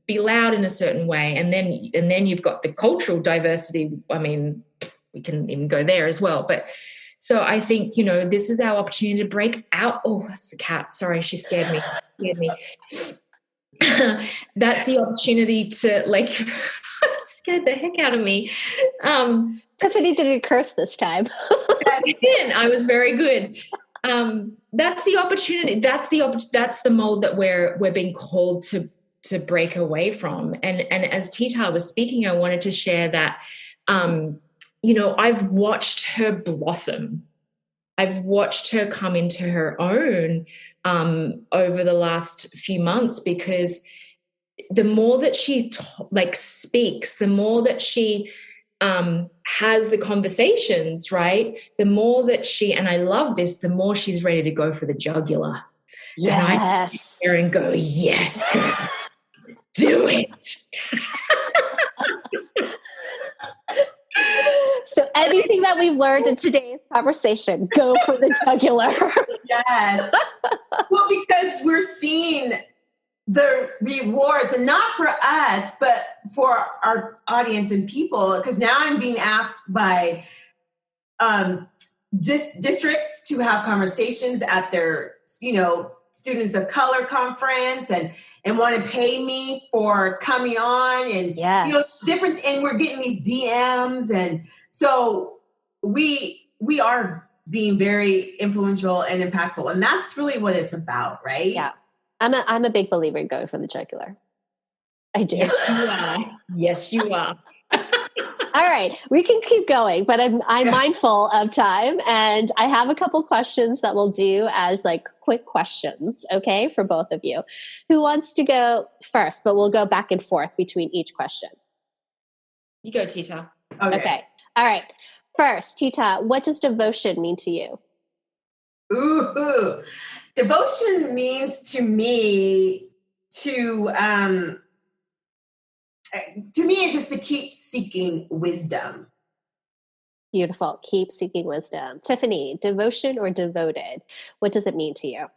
be loud in a certain way. And then you've got the cultural diversity. I mean, we can even go there as well. But so I think, this is our opportunity to break out. Oh, that's the cat. Sorry, she scared me. That's the opportunity to, like, scared the heck out of me. Tiffany didn't curse this time. I didn't. I was very good. That's the opportunity. That's the mold that we're being called to break away from. And as Tee-ta was speaking, I wanted to share that, I've watched her blossom. I've watched her come into her own over the last few months, because the more that she speaks, the more that she has the conversations, right? The more that and I love this, the more she's ready to go for the jugular. Yes. And I sit there and go, yes, girl, do it. So anything that we've learned in today's conversation, go for the jugular. Yes. Well, because we're seeing the rewards, and not for us, but for our audience and people. Because now I'm being asked by districts to have conversations at their, Students of Color conference and want to pay me for coming on and, different, and we're getting these DMs. And so we are being very influential and impactful. And that's really what it's about, right? Yeah. I'm a big believer in going for the jugular. I do. Yes, you are. Yes, you are. All right, we can keep going, but I'm mindful of time, and I have a couple questions that we'll do as like quick questions, okay, for both of you. Who wants to go first? But we'll go back and forth between each question. You go, Tee-ta. Okay. All right. First, Tee-ta, what does devotion mean to you? Ooh, devotion means to me it's just to keep seeking wisdom. Beautiful. Keep seeking wisdom. Tiffany, devotion or devoted? What does it mean to you?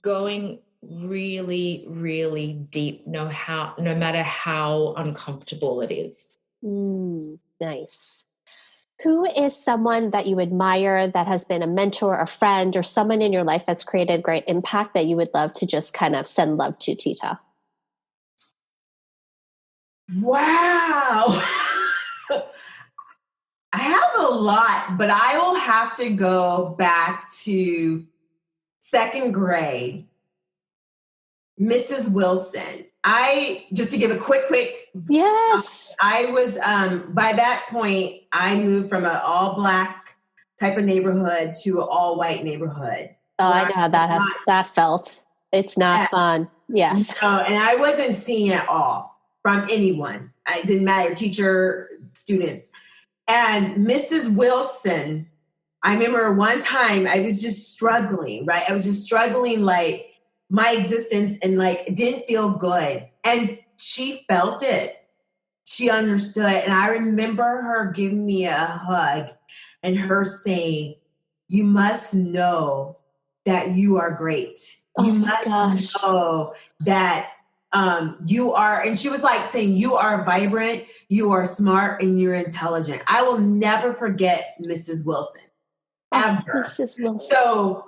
Going really, really deep, no matter how uncomfortable it is. Nice. Who is someone that you admire that has been a mentor, a friend, or someone in your life that's created great impact that you would love to just kind of send love to, Tee-ta? Wow. I have a lot, but I will have to go back to second grade. Mrs. Wilson. Just to give a quick. Yes. I was, by that point, I moved from an all Black type of neighborhood to an all white neighborhood. Oh, I know how that felt. It's not fun. Yes. And I wasn't seeing at all from anyone. It didn't matter, teacher, students. And Mrs. Wilson, I remember one time I was just struggling, right? I was just struggling, like my existence, and like didn't feel good. And she felt it. She understood. And I remember her giving me a hug and her saying, "You must know that you are great. You must know that you are," and she was like saying, "You are vibrant, you are smart, and you're intelligent." I will never forget Mrs. Wilson, ever. Mrs. Wilson. So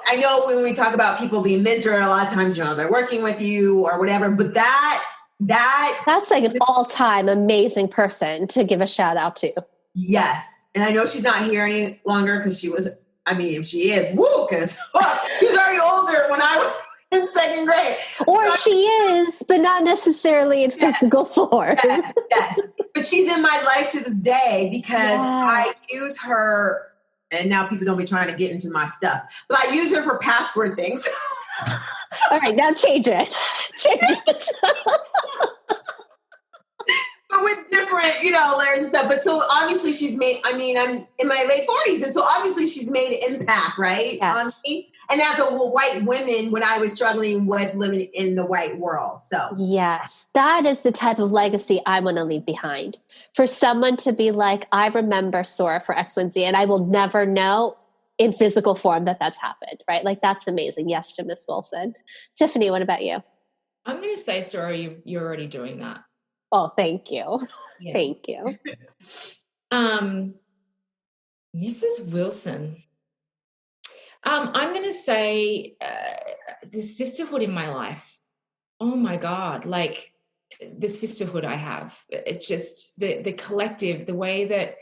I know when we talk about people being mentored, a lot of times, they're working with you or whatever, but that's like an all-time amazing person to give a shout out to. Yes. And I know she's not here any longer because she was, if she is, because she was already older when I was in second grade. Or she is, but not necessarily in physical form. Yes. But she's in my life to this day because I use her, and now people don't be trying to get into my stuff, but I use her for password things. All right, now change it. But with different, layers and stuff. But so obviously she's made, I'm in my late 40s. And so obviously she's made an impact, right? Yes. On me. And as a white woman, when I was struggling with living in the white world. So yes, that is the type of legacy I want to leave behind. For someone to be like, I remember Sora for X, Y, and Z, and I will never know in physical form that's happened, right? Like, that's amazing. Yes to Miss Wilson. Tiffany, what about you? I'm going to say, Sora, you're already doing that. Oh, thank you. Yeah. Thank you. Mrs. Wilson. I'm going to say the sisterhood in my life. Oh my God. Like the sisterhood I have. It's just the collective, the way that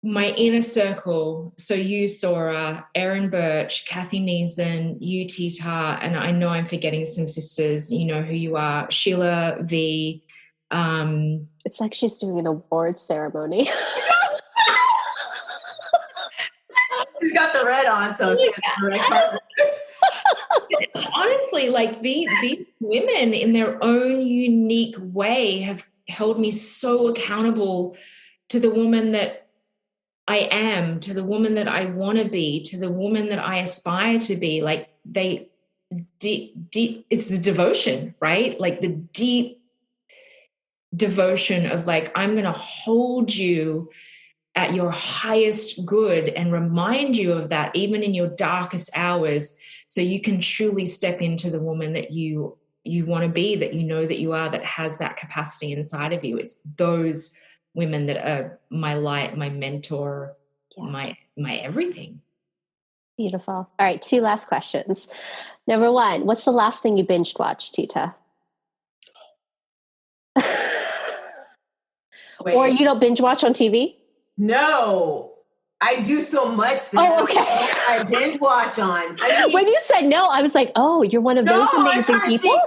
my inner circle, so you, Sora, Erin Birch, Kathy Neeson, you, Tee-ta, and I know I'm forgetting some sisters, you know who you are, Sheila V. It's like she's doing an award ceremony. She's got the red on, so honestly, like these women in their own unique way have held me so accountable to the woman that I am, to the woman that I want to be, to the woman that I aspire to be. Like they deep, it's the devotion, right? Like the deep devotion of like, I'm going to hold you at your highest good and remind you of that even in your darkest hours, so you can truly step into the woman that you want to be, that you know that you are, that has that capacity inside of you. It's those women that are my light, my mentor, my everything. Beautiful. All right, 2 last questions. Number 1, what's the last thing you binge watched, Tee-ta? Or you don't binge watch on TV? No. I do so much that okay. I binge watch on. I mean, when you said no, I was like, oh, you're one of those amazing people?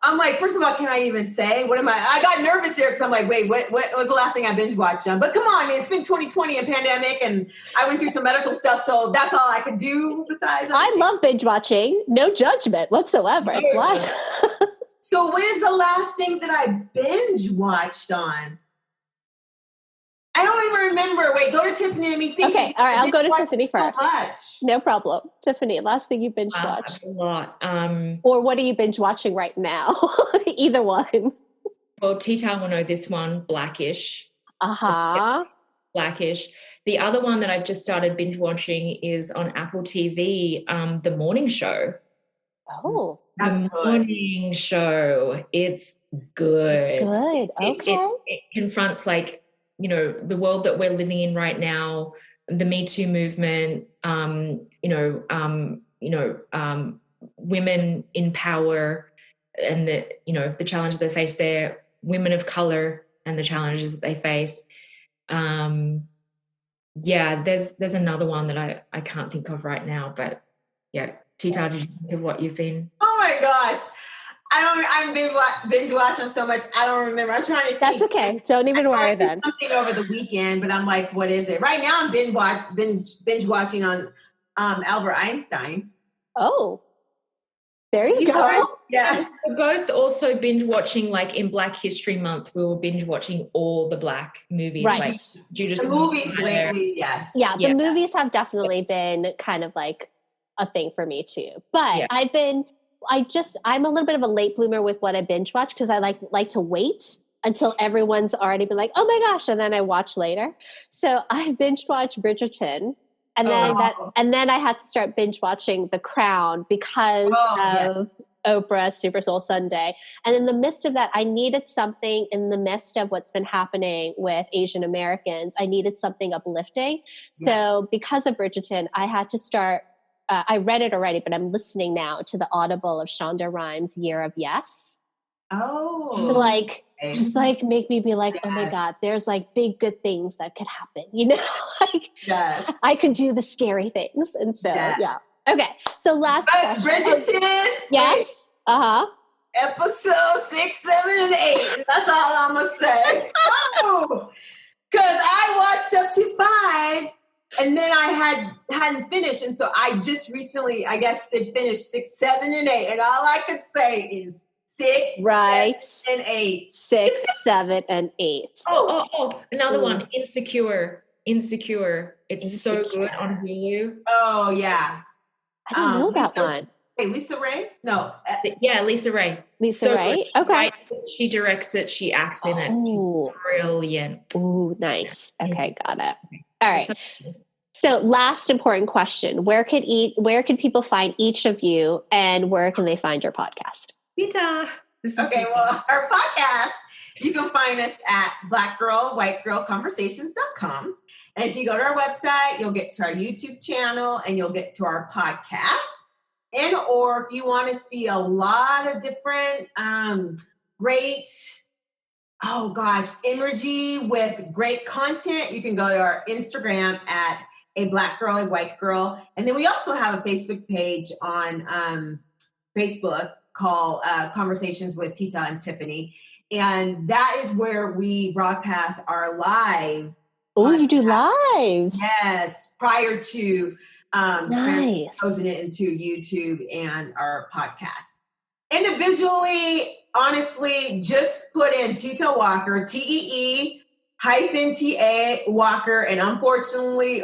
I'm like, first of all, can I even say? What am I got nervous here because I'm like, wait, what was the last thing I binge watched on? But come on, man, it's been 2020 and pandemic, and I went through some medical stuff, so that's all I could do besides. I love binge watching. No judgment whatsoever. It's why. So what is the last thing that I binge watched on? I don't even remember. Wait, go to Tiffany and me. Okay, all right, I'll go to Tiffany first. So much. No problem. Tiffany, last thing you binge watched? A lot. Or what are you binge watching right now? Either one. Well, Tee-ta will know this one, Blackish. Uh-huh. Blackish. The other one that I've just started binge watching is on Apple TV, The Morning Show. Oh, that's The good. Morning Show. It's good. It's good. Okay. It confronts, like, you know, the world that we're living in right now, the Me Too movement, women in power, and the challenges they face there, women of color and the challenges that they face. There's another one that I can't think of right now, but yeah. Tee-ta, did you think of what you've been? Oh my gosh. I'm binge watching so much. I don't remember. I'm trying to think. That's okay. Don't even worry then. Something over the weekend, but I'm like, what is it? Right now I'm binge watching on Albert Einstein. Oh, there you go. Yeah. We're both also binge watching, like in Black History Month, we were binge watching all the Black movies. Right. Like The movies lately, yes. Yeah, the movies have definitely been kind of like a thing for me too. But I'm a little bit of a late bloomer with what I binge watch because I like to wait until everyone's already been like, oh my gosh, and then I watch later. So I binge watched Bridgerton, and then I had to start binge watching The Crown because of Oprah Super Soul Sunday. And in the midst of that, I needed something in the midst of what's been happening with Asian Americans. I needed something uplifting. So because of Bridgerton, I had to start. I read it already, but I'm listening now to the Audible of Shonda Rhimes' Year of Yes. Oh. So just make me be like, oh my God, there's like big good things that could happen, you know? I could do the scary things. And so, Okay. So last question. Bridgerton. Yes. Uh-huh. Episode 6, 7, and 8. That's all I'm going to say. Oh, because I watched up to 5. And then I hadn't finished. And so I just recently, I guess, did finish 6, 7, and 8. And all I could say is 6, 7, and 8. 6, 7, and 8. Oh, another one. Insecure. It's so good on Hulu. Oh, yeah. I don't know that one. Wait, Lisa Ray? No. Yeah, Lisa Ray. Lisa Ray? Okay. She directs it. She acts in it. She's brilliant. Ooh, nice. Okay, got it. All right. So last important question. Where can people find each of you, and where can they find your podcast? Tee-ta. Okay, well, our podcast, you can find us at blackgirlwhiteGirlConversations.com. And if you go to our website, you'll get to our YouTube channel and you'll get to our podcast. Or if you want to see a lot of different great energy with great content, you can go to our Instagram at A Black Girl, A White Girl. And then we also have a Facebook page on Facebook called Conversations with Tee-ta and Tiffany. And that is where we broadcast our live. Oh, you do live? Yes, prior to posting it into YouTube and our podcast. Individually, honestly, just put in Tee-ta Walker, TEE-ta Walker, and fortunately,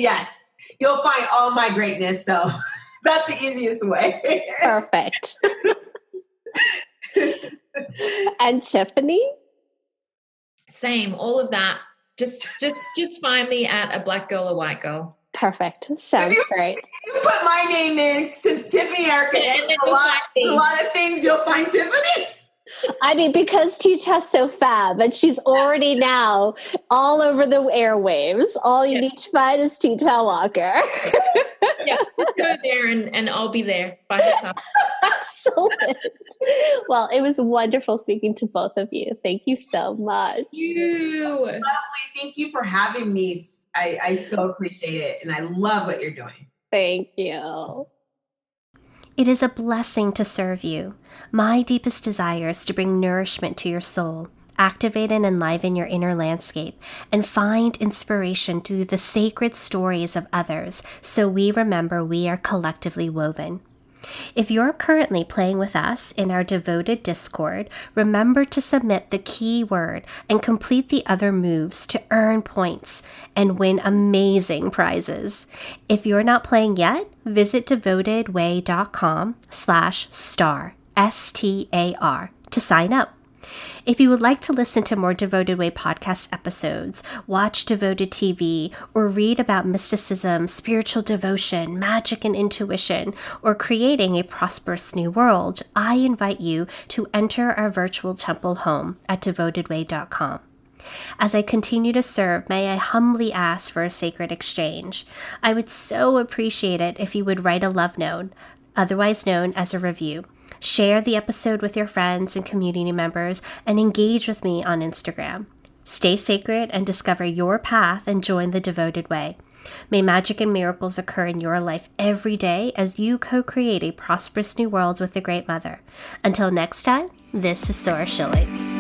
yes, you'll find all my greatness. So that's the easiest way. Perfect. And Tiffany? Same, all of that. Just find me at A Black Girl, A White Girl. Perfect. Sounds great. You put my name in, since Tiffany and I are connected a lot of things, you'll find Tiffany. I mean, because Tee-ta's so fab, and she's already now all over the airwaves. All you need to find is Tee-ta Walker. Yeah, just go there and I'll be there by the side. Excellent. Well, it was wonderful speaking to both of you. Thank you so much. Thank you. Lovely. Thank you for having me. I so appreciate it, and I love what you're doing. Thank you. It is a blessing to serve you. My deepest desire is to bring nourishment to your soul, activate and enliven your inner landscape, and find inspiration through the sacred stories of others so we remember we are collectively woven. If you're currently playing with us in our devoted Discord, remember to submit the keyword and complete the other moves to earn points and win amazing prizes. If you're not playing yet, visit devotedway.com/star, STAR, to sign up. If you would like to listen to more Devoted Way podcast episodes, watch Devoted TV, or read about mysticism, spiritual devotion, magic and intuition, or creating a prosperous new world, I invite you to enter our virtual temple home at devotedway.com. As I continue to serve, may I humbly ask for a sacred exchange. I would so appreciate it if you would write a love note, otherwise known as a review. Share the episode with your friends and community members, and engage with me on Instagram. Stay sacred and discover your path and join the Devoted Way. May magic and miracles occur in your life every day as you co-create a prosperous new world with the Great Mother. Until next time, this is Sora Schilling.